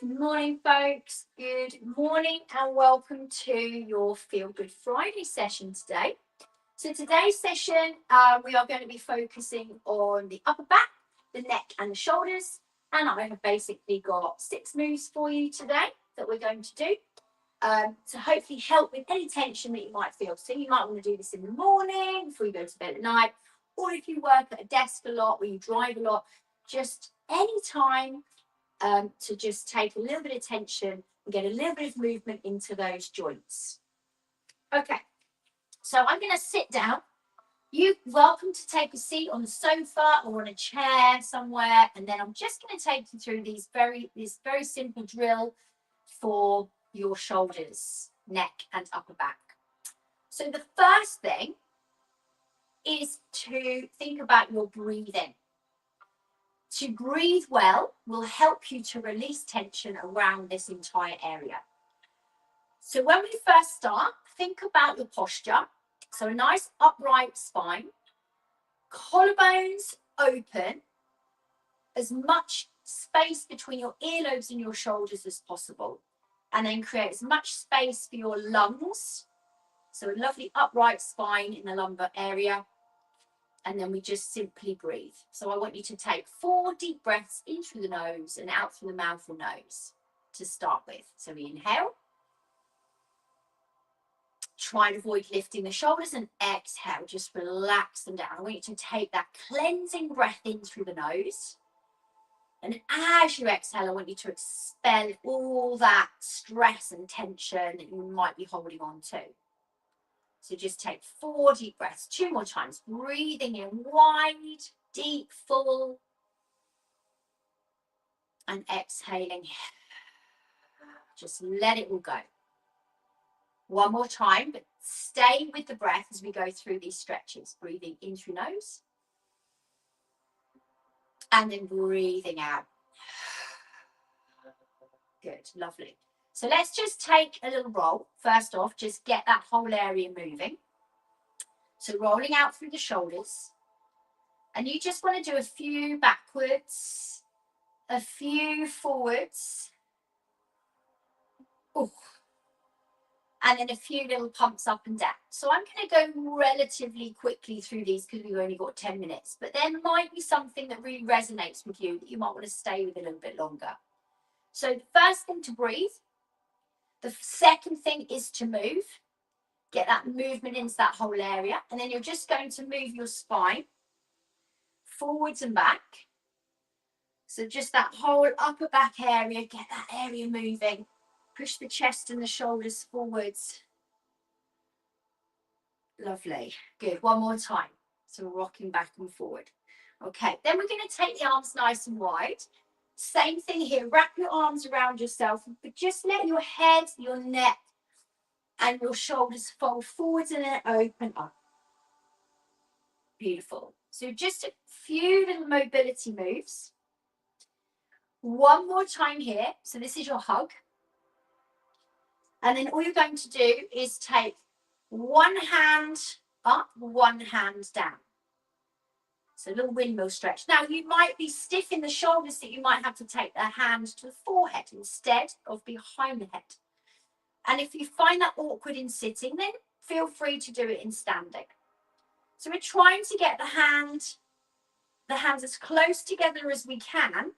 Good morning, folks. Good morning and welcome to your Feel Good Friday session today. So today's session, we are going to be focusing on the upper back, the neck and the shoulders. And I have basically got 6 moves for you today that we're going to do to hopefully help with any tension that you might feel. So you might want to do this in the morning, before you go to bed at night, or if you work at a desk a lot or you drive a lot, just any time to just take a little bit of tension and get a little bit of movement into those joints. Okay, so I'm going to sit down. You're welcome to take a seat on the sofa or on a chair somewhere, and then I'm just going to take you through this very simple drill for your shoulders, neck, and upper back. So the first thing is to think about your breathing. To breathe well will help you to release tension around this entire area. So when we first start, think about your posture. So a nice upright spine, collarbones open, as much space between your earlobes and your shoulders as possible, and then create as much space for your lungs. So a lovely upright spine in the lumbar area. And then we just simply breathe. So I want you to take 4 deep breaths in through the nose and out through the mouth or nose to start with. So we inhale. Try and avoid lifting the shoulders, and exhale. Just relax them down. I want you to take that cleansing breath in through the nose. And as you exhale, I want you to expel all that stress and tension that you might be holding on to. So just take 4 deep breaths, 2 more times, breathing in wide, deep, full, and exhaling. Just let it all go. 1 more time, but stay with the breath as we go through these stretches. Breathing in through nose, and then breathing out. Good, lovely. So let's just take a little roll. First off, just get that whole area moving. So rolling out through the shoulders. And you just want to do a few backwards, a few forwards. Ooh. And then a few little pumps up and down. So I'm going to go relatively quickly through these because we've only got 10 minutes. But there might be something that really resonates with you that you might want to stay with a little bit longer. So the first thing to breathe. The second thing is to move. Get that movement into that whole area. And then you're just going to move your spine forwards and back. So just that whole upper back area, get that area moving. Push the chest and the shoulders forwards. Lovely. Good. 1 more time. So we're rocking back and forward. Okay, then we're going to take the arms nice and wide. Same thing here. Wrap your arms around yourself, but just let your head, your neck, and your shoulders fold forwards and then open up. Beautiful. So just a few little mobility moves. 1 more time here. So this is your hug. And then all you're going to do is take 1 hand up, 1 hand down. So a little windmill stretch. Now you might be stiff in the shoulders, so you might have to take the hand to the forehead instead of behind the head. And if you find that awkward in sitting, then feel free to do it in standing. So we're trying to get the hands as close together as we can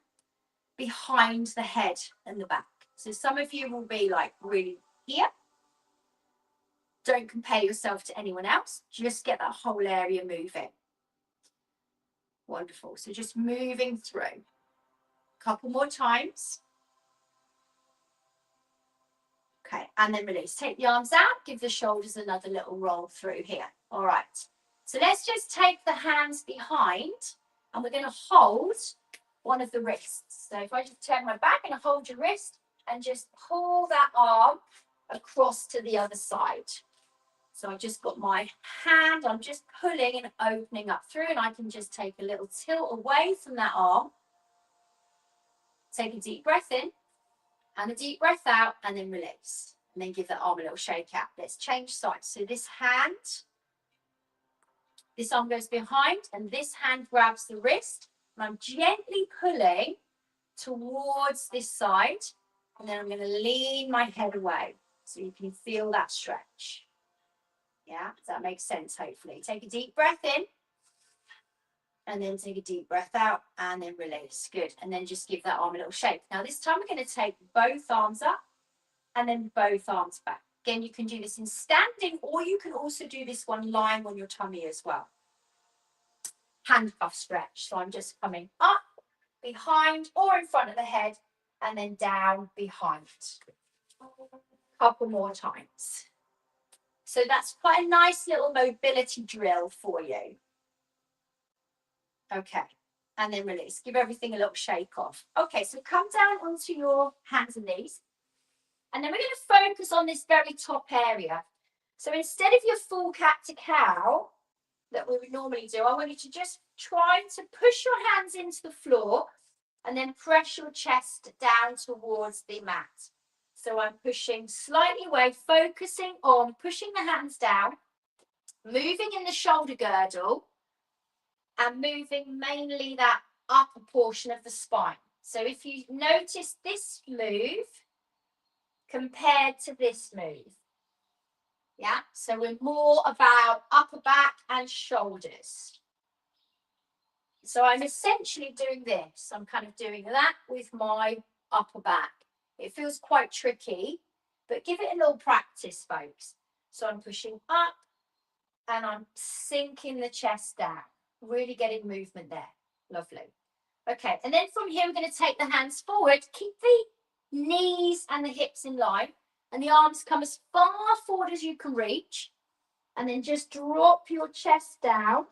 behind the head and the back. So some of you will be like really here. Don't compare yourself to anyone else. Just get that whole area moving. Wonderful. So just moving through. A couple more times. Okay, and then release. Take the arms out. Give the shoulders another little roll through here. All right. So let's just take the hands behind, and we're going to hold one of the wrists. So if I just turn my back and hold your wrist and just pull that arm across to the other side. So I've just got my hand, I'm just pulling and opening up through, and I can just take a little tilt away from that arm. Take a deep breath in and a deep breath out, and then release. And then give that arm a little shake out. Let's change sides. So this hand, this arm goes behind, and this hand grabs the wrist, and I'm gently pulling towards this side, And then I'm going to lean my head away so you can feel that stretch. Yeah, does that make sense, hopefully? Take a deep breath in. And then take a deep breath out and then release. Good. And then just give that arm a little shake. Now this time we're going to take both arms up and then both arms back. Again, you can do this in standing, or you can also do this one lying on your tummy as well. Handcuff stretch. So I'm just coming up, behind, or in front of the head, and then down behind. Couple more times. So that's quite a nice little mobility drill for you. Okay, and then release. Give everything a little shake off. Okay, so come down onto your hands and knees. And then we're going to focus on this very top area. So instead of your full cat to cow that we would normally do, I want you to just try to push your hands into the floor and then press your chest down towards the mat. So I'm pushing slightly away, focusing on pushing the hands down, moving in the shoulder girdle, and moving mainly that upper portion of the spine. So if you notice this move compared to this move, yeah, so we're more about upper back and shoulders. So I'm essentially doing this. I'm kind of doing that with my upper back. It feels quite tricky, but give it a little practice, folks. So I'm pushing up and I'm sinking the chest down, really getting movement there. Lovely. Okay, and then from here, we're going to take the hands forward, keep the knees and the hips in line, and the arms come as far forward as you can reach, and then just drop your chest down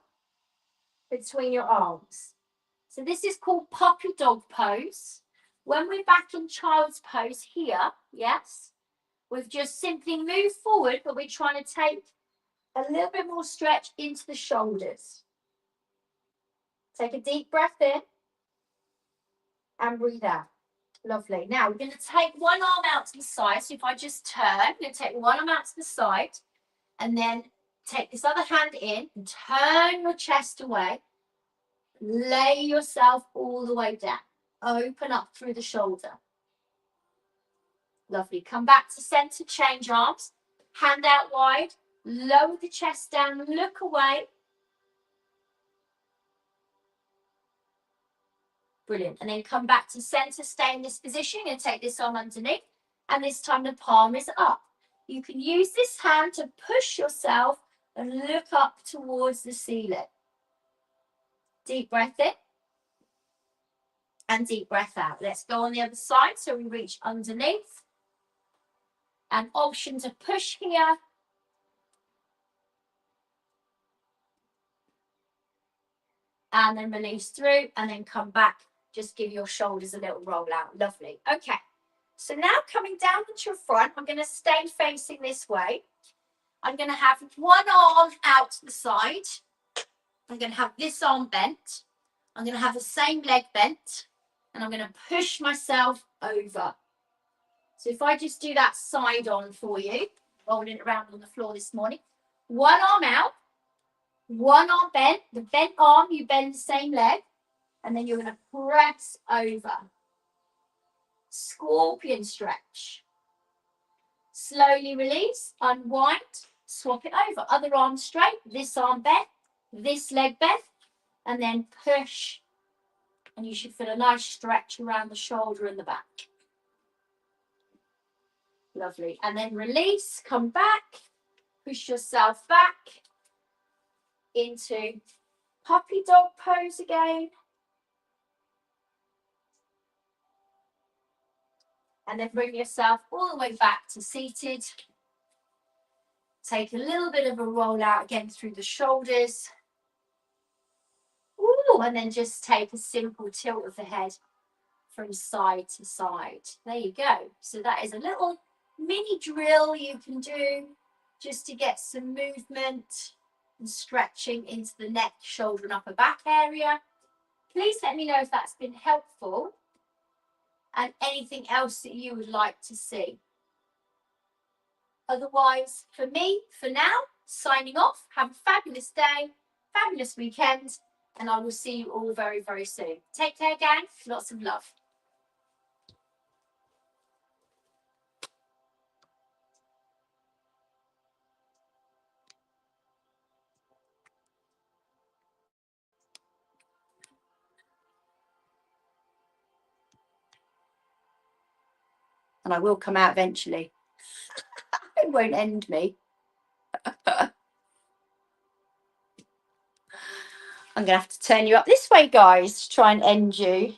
between your arms. So this is called puppy dog pose. When we're back in child's pose here, yes, we've just simply moved forward, but we're trying to take a little bit more stretch into the shoulders. Take a deep breath in and breathe out. Lovely. Now we're going to take one arm out to the side. So if I just turn, I'm going to take one arm out to the side and then take this other hand in and turn your chest away. Lay yourself all the way down. Open up through the shoulder. Lovely. Come back to center, change arms. Hand out wide. Lower the chest down, look away. Brilliant. And then come back to center, stay in this position and take this arm underneath. And this time the palm is up. You can use this hand to push yourself and look up towards the ceiling. Deep breath in and deep breath out. Let's go on the other side. So we reach underneath. An option to push here. And then release through and then come back. Just give your shoulders a little roll out. Lovely. Okay. So now coming down to your front, I'm going to stay facing this way. I'm going to have one arm out to the side. I'm going to have this arm bent. I'm going to have the same leg bent. And I'm going to push myself over. So if I just do that side on for you, rolling it around on the floor this morning. One arm out. One arm bent. The bent arm, you bend the same leg. And then you're going to press over. Scorpion stretch. Slowly release, unwind, swap it over. Other arm straight, this arm bent, this leg bent, and then push. And you should feel a nice stretch around the shoulder and the back. Lovely. And then release, come back, push yourself back into puppy dog pose again. And then bring yourself all the way back to seated. Take a little bit of a roll out again through the shoulders. Ooh, and then just take a simple tilt of the head from side to side. There you go. So that is a little mini drill you can do just to get some movement and stretching into the neck, shoulder and upper back area. Please let me know if that's been helpful and anything else that you would like to see. Otherwise, for me, for now, signing off. Have a fabulous day, fabulous weekend, and I will see you all very, very soon. Take care, gang. Lots of love. and I will come out eventually. It won't end me. I'm going to have to turn you up this way, guys, to try and end you.